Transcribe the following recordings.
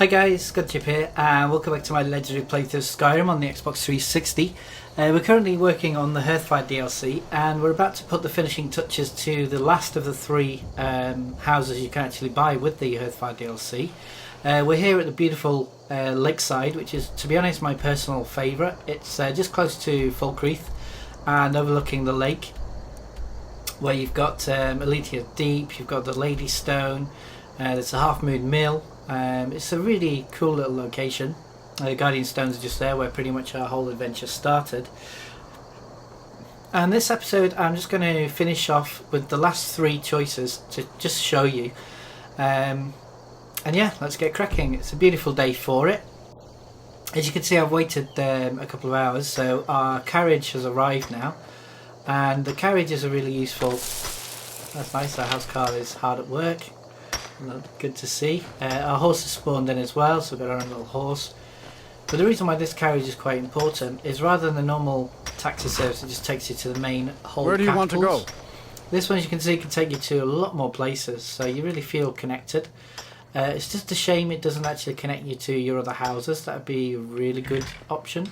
Hi guys, Chip here, and welcome back to my legendary playthrough of Skyrim on the Xbox 360. We're currently working on the Hearthfire DLC, and we're about to put the finishing touches to the last of the three houses you can actually buy with the Hearthfire DLC. We're here at the beautiful Lakeside, which is, to be honest, my personal favourite. It's just close to Falkreath and overlooking the lake, where you've got Elytia Deep, you've got the Lady Stone, there's a Half Moon Mill. It's a really cool little location. The Guardian Stones are just there where pretty much our whole adventure started. And this episode I'm just going to finish off with the last three choices to just show you. And yeah, let's get cracking. It's a beautiful day for it. As you can see, I've waited a couple of hours, so our carriage has arrived now. And the carriages are really useful. That's nice, our house car is hard at work. Good to see. Our horse has spawned in as well, so we've got our own little horse. But the reason why this carriage is quite important is rather than the normal taxi service, it just takes you to the main hold. Where do you want to go? This one, as you can see, can take you to a lot more places, so you really feel connected. It's just a shame it doesn't actually connect you to your other houses. That would be a really good option.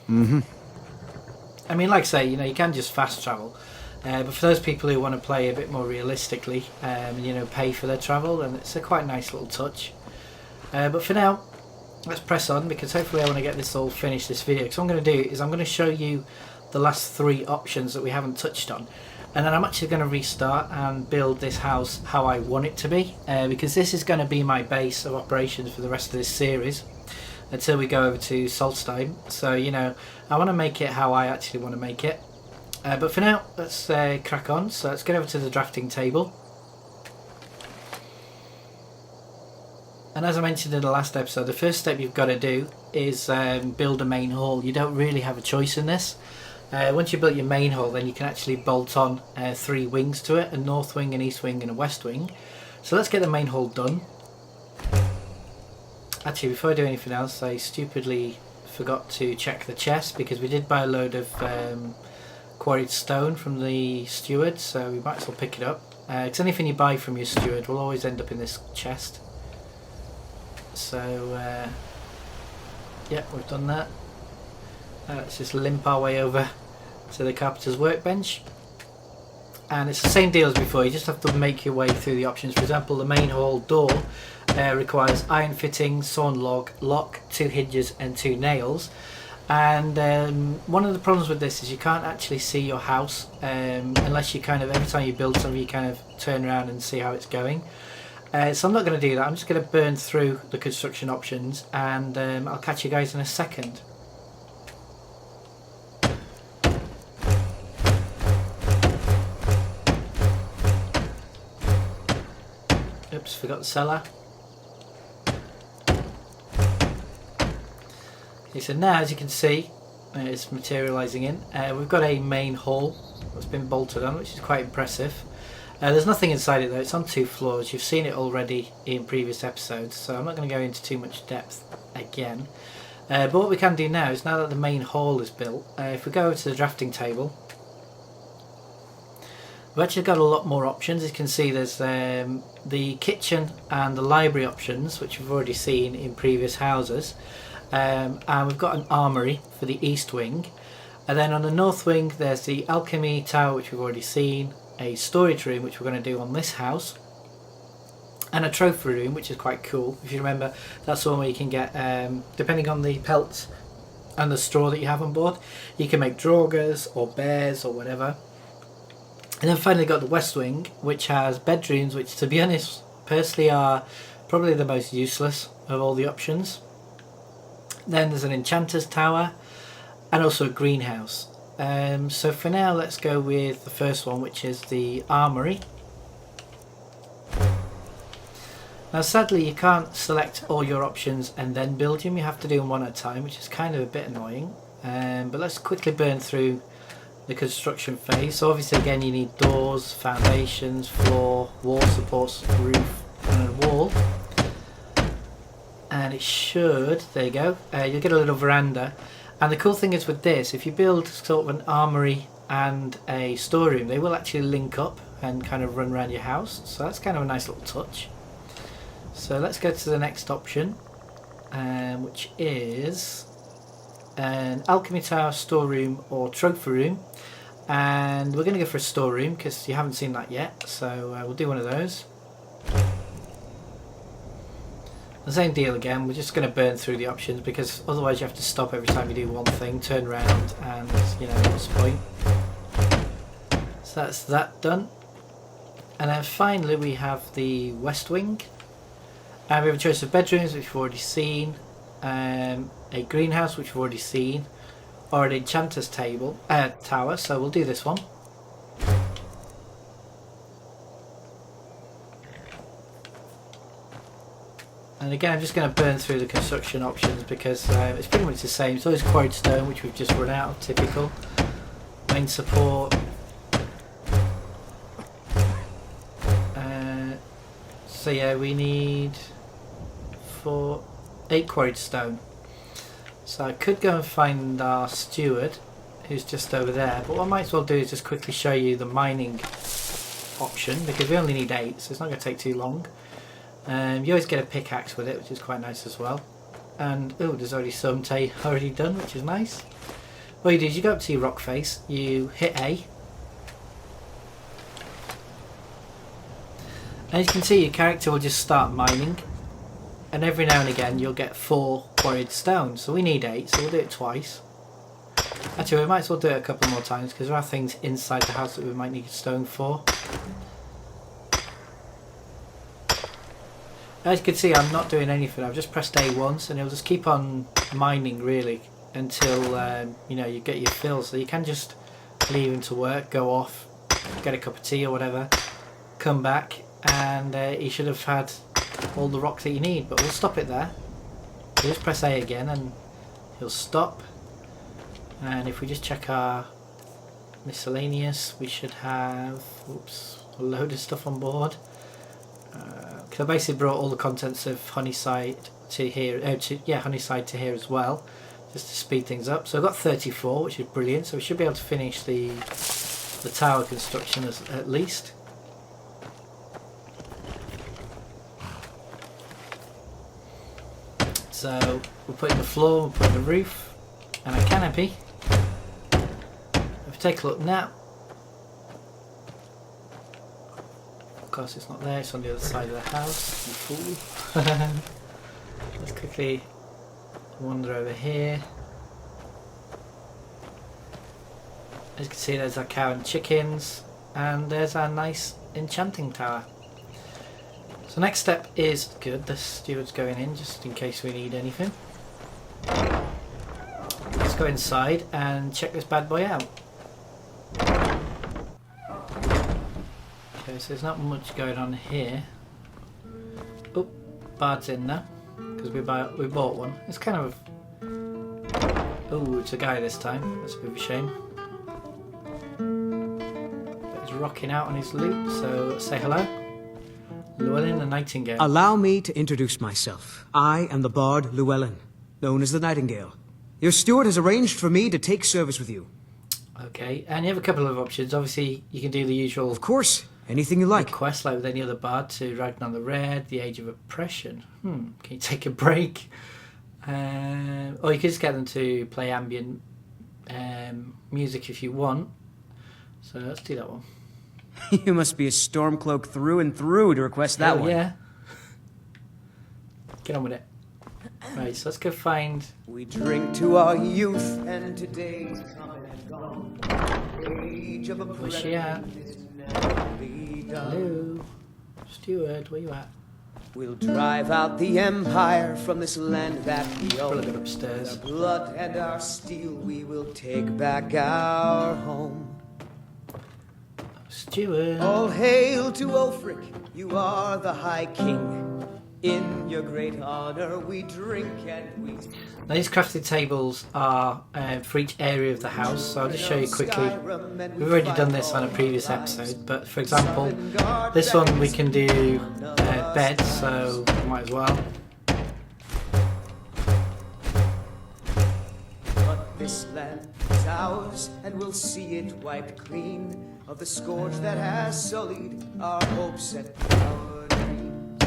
I mean, like I say, you can just fast travel. But for those people who want to play a bit more realistically, pay for their travel, then it's a quite nice little touch. But for now, let's press on, because hopefully I want to get this all finished, this video. Because what I'm going to do is I'm going to show you the last three options that we haven't touched on. And then I'm actually going to restart and build this house how I want it to be. Because this is going to be my base of operations for the rest of this series, until we go over to Solstheim. So, I want to make it how I actually want to make it. But for now, let's crack on. So let's get over to the drafting table. And as I mentioned in the last episode, the first step you've got to do is build a main hall. You don't really have a choice in this. Once you've built your main hall, then you can actually bolt on three wings to it: a north wing, an east wing and a west wing. So let's get the main hall done. Actually, before I do anything else, I stupidly forgot to check the chest, because we did buy a load of quarried stone from the steward, so we might as well pick it up. Because anything you buy from your steward will always end up in this chest. So yeah, we've done that. Let's just limp our way over to the carpenter's workbench, and it's the same deal as before. You just have to make your way through the options. For example, the main hall door requires iron fitting, sawn log, lock, 2 hinges and 2 nails. And one of the problems with this is you can't actually see your house unless you every time you build something, you turn around and see how it's going. So I'm not going to do that. I'm just going to burn through the construction options, and I'll catch you guys in a second. Oops, forgot the cellar. Okay, so now, as you can see, it's materialising in. We've got a main hall that's been bolted on, which is quite impressive. There's nothing inside it though. It's on 2 floors. You've seen it already in previous episodes, so I'm not going to go into too much depth again. But what we can do now is, now that the main hall is built, if we go over to the drafting table, we've actually got a lot more options. As you can see, there's the kitchen and the library options, which we've already seen in previous houses. And we've got an armory for the east wing, and then on the north wing there's the alchemy tower, which we've already seen, a storage room, which we're going to do on this house, and a trophy room, which is quite cool. If you remember, that's the one where you can get, depending on the pelts and the straw that you have on board, you can make draugrs or bears or whatever. And then finally got the west wing, which has bedrooms, which, to be honest, personally are probably the most useless of all the options. Then there's an Enchanter's tower and also a greenhouse. So for now, let's go with the first one, which is the Armory. Now sadly, you can't select all your options and then build them. You have to do them one at a time, which is kind of a bit annoying. But let's quickly burn through the construction phase. So obviously, again, you need doors, foundations, floor, wall supports, roof and a wall. And it should, there you go, you'll get a little veranda. And the cool thing is with this, if you build sort of an armory and a storeroom, they will actually link up and kind of run around your house. So that's kind of a nice little touch. So let's go to the next option, which is an alchemy tower, storeroom or trophy room. And we're going to go for a storeroom because you haven't seen that yet, so we'll do one of those. The same deal again, we're just going to burn through the options because otherwise you have to stop every time you do one thing, turn around, and you know what's the point. So that's that done. And then finally we have the west wing. And we have a choice of bedrooms, which we've already seen, a greenhouse, which we've already seen, or an enchanter's tower, so we'll do this one. And again, I'm just going to burn through the construction options because it's pretty much the same. So there's quarried stone, which we've just run out of, typical. Main support. So yeah, we need 8 quarried stone. So I could go and find our steward, who's just over there, but what I might as well do is just quickly show you the mining option because we only need 8, so it's not going to take too long. You always get a pickaxe with it, which is quite nice as well. And oh, there's already some already done, which is nice. What you do is you go up to your rock face, you hit A, and as you can see, your character will just start mining. And every now and again you'll get 4 quarried stone, so we need 8, so we'll do it twice. Actually, we might as well do it a couple more times because there are things inside the house that we might need stone for. As you can see, I'm not doing anything. I've just pressed A once and it'll just keep on mining really until you know, you get your fill. So you can just leave him to work, go off, get a cup of tea or whatever, come back, and you should have had all the rock that you need. But we'll stop it there. We'll just press A again and he'll stop. And if we just check our miscellaneous, we should have a load of stuff on board. Because I basically brought all the contents of Honeyside to here, Honeyside to here as well, just to speed things up. So I've got 34, which is brilliant. So we should be able to finish the tower construction at least. So we'll put in the floor, we'll put in the roof, and a canopy. If we take a look now, of course it's not there, it's on the other side of the house, you fool. Let's quickly wander over here. As you can see, there's our cow and chickens, and there's our nice enchanting tower. So next step is, good, the steward's going in just in case we need anything. Let's go inside and check this bad boy out. Okay, so there's not much going on here. Oh, Bard's in now because we bought one. It's kind of, oh, it's a guy this time. That's a bit of a shame. But he's rocking out on his loot, so let's say hello. Llewellyn the Nightingale. Allow me to introduce myself. I am the bard Llewellyn, known as the Nightingale. Your steward has arranged for me to take service with you. Okay, and you have a couple of options. Obviously, you can do the usual... Of course, anything you like. ...quest like with any other bard to Ragnar the Red, the Age of Oppression. Can you take a break? Or you could just get them to play ambient music if you want. So let's do that one. You must be a Stormcloak through and through to request that one. Yeah. Get on with it. Right, so let's go find... We drink to our youth and today's come and gone. Age of oppression. Where's she at? Hello? Steward, where you at? We'll drive out the empire from this land that we own. Probably upstairs. With our blood and our steel we will take back our home. Steward. All hail to Ulfric, you are the High King. In your great honor we drink and we... Now these crafted tables are for each area of the house, so I'll just show you quickly. We've already done this on a previous episode, but for example, this one we can do beds, so we might as well. But this land is ours, and we'll see it wiped clean of the scourge that has sullied our hopes and our dreams.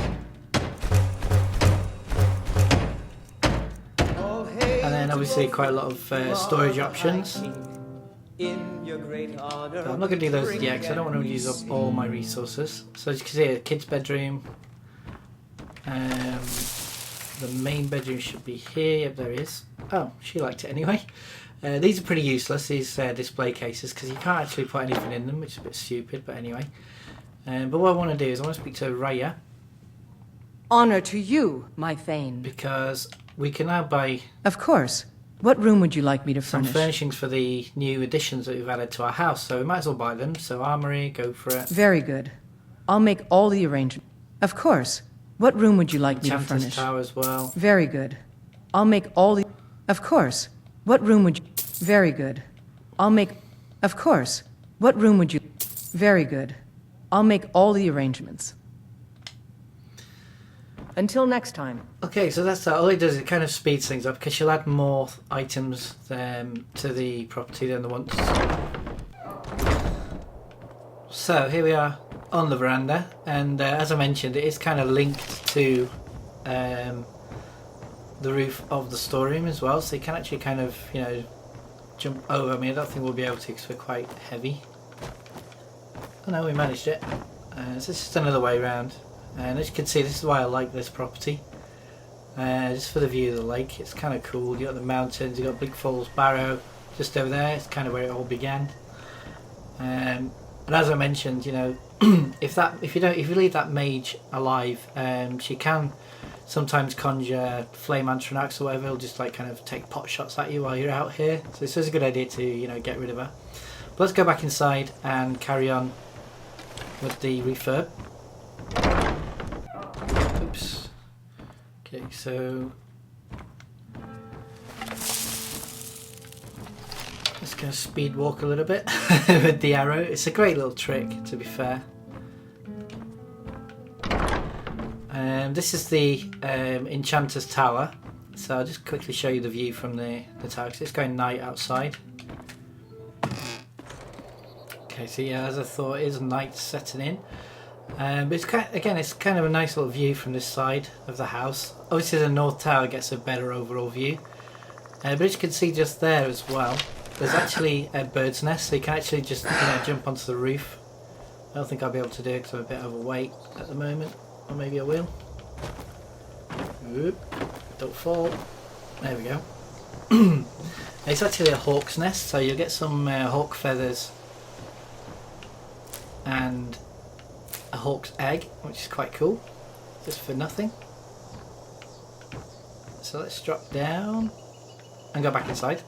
And then obviously quite a lot of storage options. But I'm not going to do those yet because I don't want to use up all my resources. So as you can see, a kid's bedroom. The main bedroom should be here. Yep, there it is. Oh, she liked it anyway. These are pretty useless, these display cases, because you can't actually put anything in them, which is a bit stupid, but anyway. But what I want to do is I want to speak to Raya. Honor to you, my Thane. Because we can now buy... Of course. What room would you like me to some furnish? furnishings for the new additions that we've added to our house, so we might as well buy them. So Armory, go for it. Very good. I'll make all the arrangements. Of course. What room would you like me to Enchanter's furnish? tower as well. Very good. I'll make all the... Of course. What room would you... Very good. I'll make... Of course. What room would you... Very good. I'll make all the arrangements. Until next time. Okay, so that's that. All it does is it kind of speeds things up because you'll add more items to the property than the once. So here we are on the veranda, and as I mentioned, it is kind of linked to the roof of the storeroom as well, so you can actually kind of, you know, jump over. I mean, I don't think we'll be able to because we're quite heavy. Oh no, we managed it. So it's just another way around. And as you can see, this is why I like this property. Just for the view of the lake, it's kind of cool. You got the mountains, you got Big Falls Barrow just over there. It's kind of where it all began. And as I mentioned, you know, if you leave that mage alive, she can sometimes conjure flame antronachs or whatever. It'll just like kind of take pot shots at you while you're out here. So this is a good idea to, you know, get rid of her. But let's go back inside and carry on with the refurb. Oops. Okay, so just gonna speed walk a little bit with the arrow. It's a great little trick, to be fair. This is the Enchanter's tower. So I'll just quickly show you the view from the tower because it's going night outside. Okay, so yeah, as I thought, it is night setting in. But it's kind of a nice little view from this side of the house. Obviously the north tower gets a better overall view. But as you can see just there as well, there's actually a bird's nest, so you can actually just, you know, jump onto the roof. I don't think I'll be able to do it because I'm a bit overweight at the moment. Or maybe I will. Oop, don't fall. There we go. It's actually a hawk's nest, so you'll get some hawk feathers and a hawk's egg, which is quite cool, just for nothing. So let's drop down and go back inside.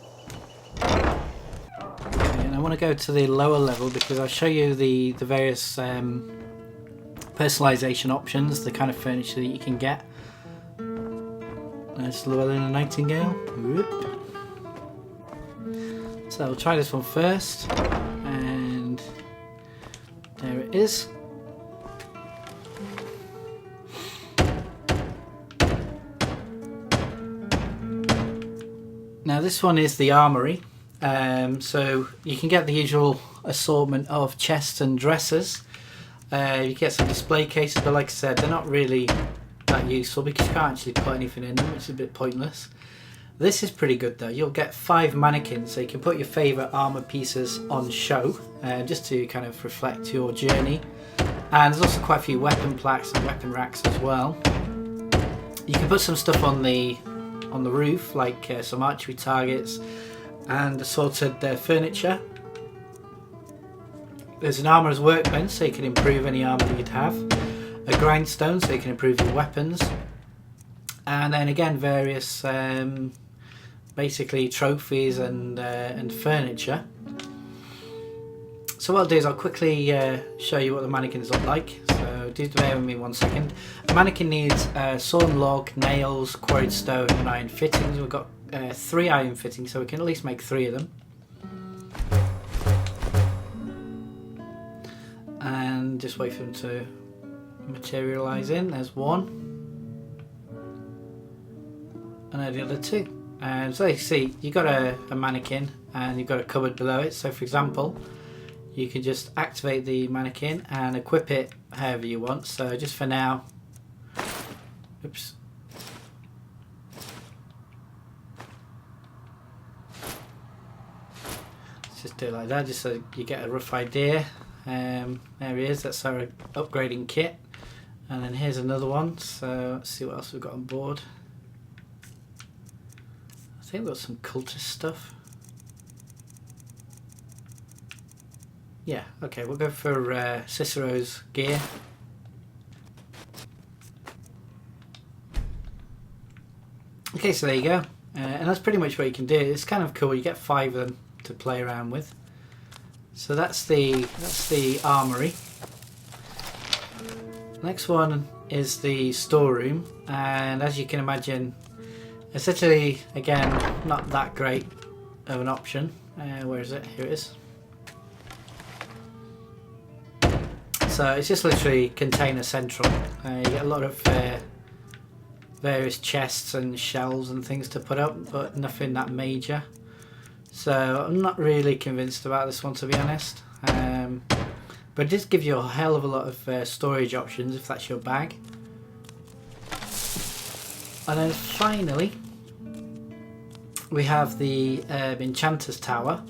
Okay, and I want to go to the lower level because I'll show you the various personalisation options, the kind of furniture that you can get. There's Llewellyn and Nightingale. Whoop. So we'll try this one first, and there it is. Now this one is the Armory, so you can get the usual assortment of chests and dressers. You get some display cases, but like I said, they're not really that useful because you can't actually put anything in them, which is a bit pointless. This is pretty good though. You'll get 5 mannequins, so you can put your favourite armour pieces on show, just to kind of reflect your journey. And there's also quite a few weapon plaques and weapon racks as well. You can put some stuff on the roof, like some archery targets and assorted furniture. There's an armourer's workbench, so you can improve any armour that you'd have. A grindstone, so you can improve your weapons. And then again, various basically trophies and furniture. So what I'll do is I'll quickly show you what the mannequins look like. So do bear with me 1 second. A mannequin needs sawn log, nails, quarried stone and iron fittings. We've got 3 iron fittings, so we can at least make 3 of them. And just wait for them to materialise in. There's 1. And then the other 2. And so you see, you've got a mannequin and you've got a cupboard below it. So for example, you can just activate the mannequin and equip it however you want. So just for now, oops. let's just do it like that, just so you get a rough idea. There he is, that's our upgrading kit. And then here's another one, so let's see what else we've got on board. I think we've got some cultist stuff. Yeah, okay, we'll go for Cicero's gear. Okay, so there you go. And that's pretty much what you can do. It's kind of cool, you get 5 of them to play around with. So that's the armory. Next one is the storeroom, and as you can imagine, essentially, again, not that great of an option. Where is it? Here it is. So it's just literally container central. You get a lot of various chests and shelves and things to put up, but nothing that major. So I'm not really convinced about this one, to be honest. But it does give you a hell of a lot of storage options if that's your bag. And then finally, we have the Enchanter's Tower.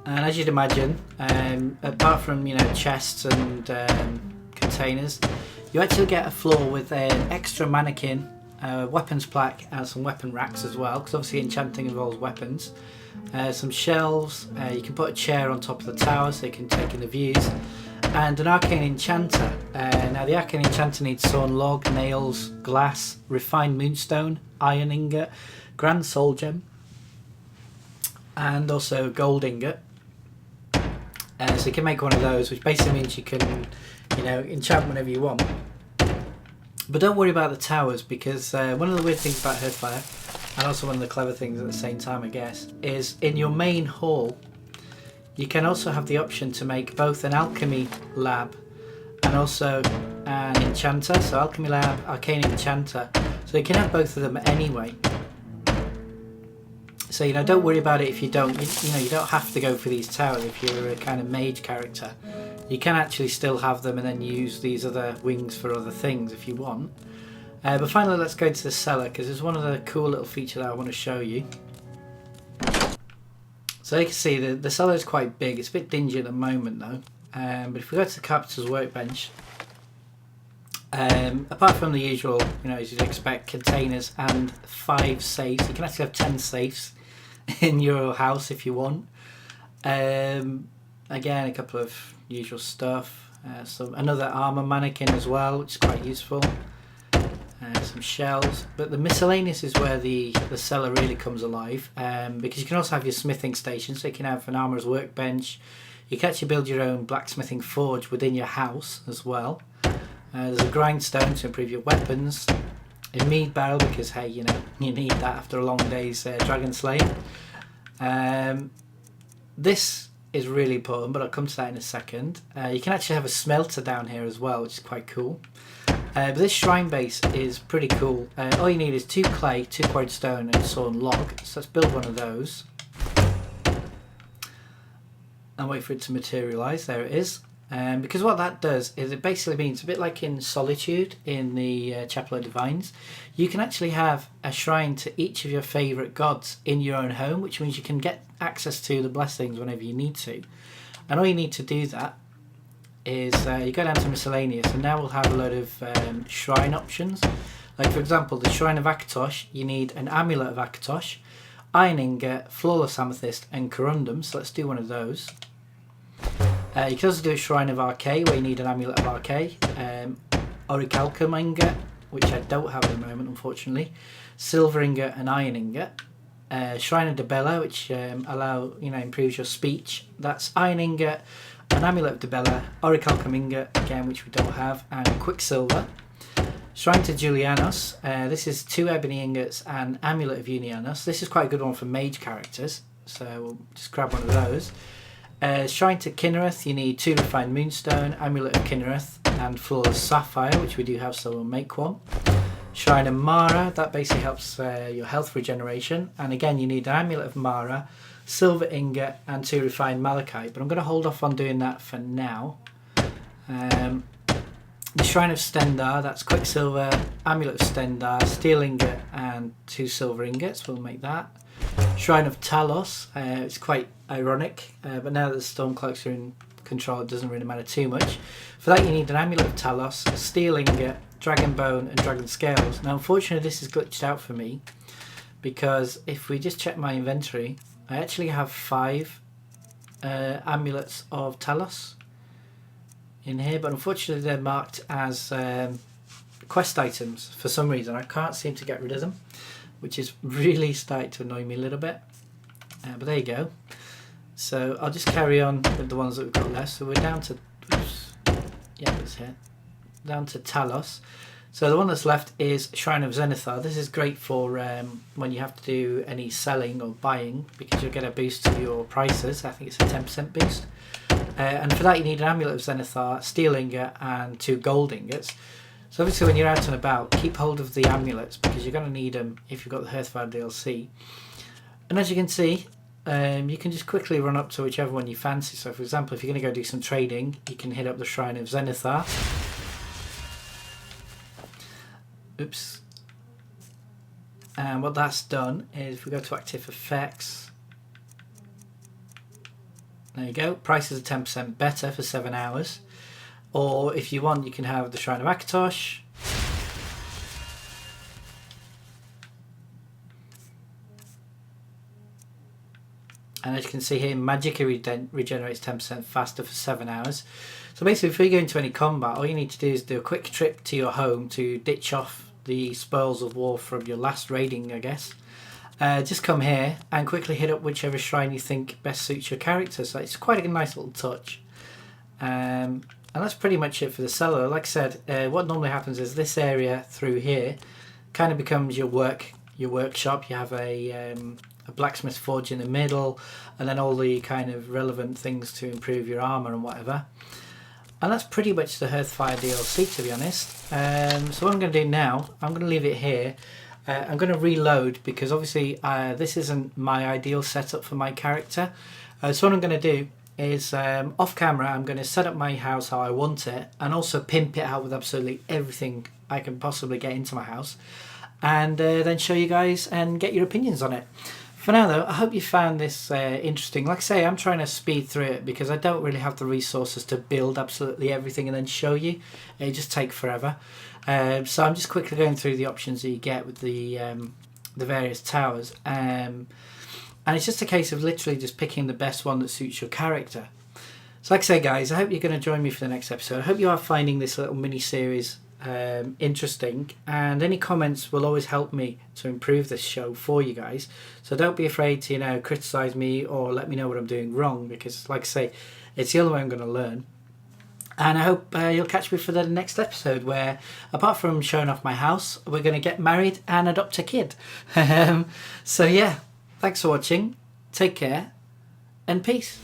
And as you'd imagine, apart from chests and containers, you actually get a floor with an extra mannequin, weapons plaque, and some weapon racks as well, because obviously enchanting involves weapons. Some shelves, you can put a chair on top of the tower so you can take in the views, and an arcane enchanter. Now the arcane enchanter needs sawn log, nails, glass, refined moonstone, iron ingot, grand soul gem, and also gold ingot. So you can make one of those, which basically means you can enchant whenever you want. But don't worry about the towers, because one of the weird things about Hearthfire, and also one of the clever things at the same time I guess, is in your main hall you can also have the option to make both an alchemy lab and also an enchanter. So alchemy lab, arcane enchanter, so you can have both of them anyway. So don't worry about it if you don't. You don't have to go for these towers if you're a kind of mage character. You can actually still have them and then use these other wings for other things if you want. But finally, let's go into the cellar, because there's one of the cool little features that I want to show you. So you can see the cellar is quite big. It's a bit dingy at the moment though. But if we go to the carpenter's workbench, apart from the usual, as you'd expect, containers and 5 safes, you can actually have 10 safes in your house if you want. Again, a couple of usual stuff. Another armor mannequin as well, which is quite useful. Some shells, but the miscellaneous is where the cellar really comes alive, because you can also have your smithing station, so you can have an armourer's workbench. You can actually build your own blacksmithing forge within your house as well. There's a grindstone to improve your weapons, a mead barrel, because hey, you need that after a long day's dragon slaying. This is really important, but I'll come to that in a second. You can actually have a smelter down here as well, which is quite cool. But this shrine base is pretty cool. All you need is 2 clay, 2 quarried stone and sawn log. So let's build one of those. And wait for it to materialise. There it is. Because what that does is it basically means, a bit like in Solitude in the Chapel of Divines, you can actually have a shrine to each of your favourite gods in your own home, which means you can get access to the blessings whenever you need to. And all you need to do that is you go down to miscellaneous, and now we'll have a load of shrine options. Like for example, the Shrine of Akatosh, you need an Amulet of Akatosh, Iron Ingot, Flawless Amethyst and Corundum, so let's do one of those. You can also do a Shrine of Archay, where you need an Amulet of Archay, Orichalcum Ingot, which I don't have at the moment unfortunately, Silver Ingot and Iron Ingot. Shrine of Debella, which improves your speech, that's Iron Ingot, an Amulet of Debella, Orichalcum Ingot, again which we don't have, and Quicksilver. Shrine to Julianos, this is 2 Ebony Ingots and Amulet of Unianos. This is quite a good one for mage characters, so we'll just grab one of those. Shrine to Kinnereth, you need 2 Refined Moonstone, Amulet of Kinnereth and Flawless Sapphire, which we do have, so we'll make one. Shrine of Mara, that basically helps your health regeneration, and again you need an Amulet of Mara, Silver Ingot and 2 Refined Malachite, but I'm going to hold off on doing that for now. the Shrine of Stendar, that's Quicksilver, Amulet of Stendar, Steel Ingot and 2 silver ingots, we'll make that. Shrine of Talos, it's quite ironic, but now that the Stormcloaks are in control it doesn't really matter too much. For that you need an Amulet of Talos, a Steel Ingot, Dragon Bone and Dragon Scales. Now unfortunately this is glitched out for me, because if we just check my inventory, I actually have 5 Amulets of Talos in here, but unfortunately they're marked as quest items for some reason. I can't seem to get rid of them, which is really starting to annoy me a little bit, but there you go. So I'll just carry on with the ones that we've got left. So we're down to, oops, yeah, it's here, down to Talos. So the one that's left is Shrine of Zenithar. This is great for when you have to do any selling or buying, because you'll get a boost to your prices. I think it's a 10% boost. And for that you need an Amulet of Zenithar, Steel Ingot and 2 gold ingots. So obviously when you're out and about, keep hold of the amulets, because you're going to need them if you've got the Hearthfire DLC. And as you can see, you can just quickly run up to whichever one you fancy. So for example, if you're going to go do some trading, you can hit up the Shrine of Zenithar. Oops. And what that's done is, if we go to active effects, there you go, prices are 10% better for 7 hours. Or if you want, you can have the Shrine of Akatosh. And as you can see here, magically regenerates 10% faster for 7 hours. So basically, if you go into any combat, all you need to do is do a quick trip to your home to ditch off the spoils of war from your last raiding, I guess. Just come here and quickly hit up whichever shrine you think best suits your character. So it's quite a nice little touch. And that's pretty much it for the cellar. Like I said, what normally happens is this area through here kind of becomes your workshop. You have a blacksmith forge in the middle, and then all the kind of relevant things to improve your armor and whatever. And that's pretty much the Hearthfire DLC, to be honest. So what I'm going to do now, I'm going to leave it here. I'm going to reload, because obviously this isn't my ideal setup for my character. So what I'm going to do is, off camera, I'm going to set up my house how I want it, and also pimp it out with absolutely everything I can possibly get into my house, and then show you guys and get your opinions on it. For now though, I hope you found this interesting. Like I say, I'm trying to speed through it because I don't really have the resources to build absolutely everything and then show you. It just takes forever. So I'm just quickly going through the options that you get with the various towers. And it's just a case of literally just picking the best one that suits your character. So like I say guys, I hope you're going to join me for the next episode. I hope you are finding this little mini-series interesting, and any comments will always help me to improve this show for you guys. So don't be afraid to, you know, criticize me or let me know what I'm doing wrong, because like I say, it's the only way I'm going to learn. And I hope you'll catch me for the next episode, where apart from showing off my house, we're going to get married and adopt a kid. So yeah, thanks for watching, take care and peace.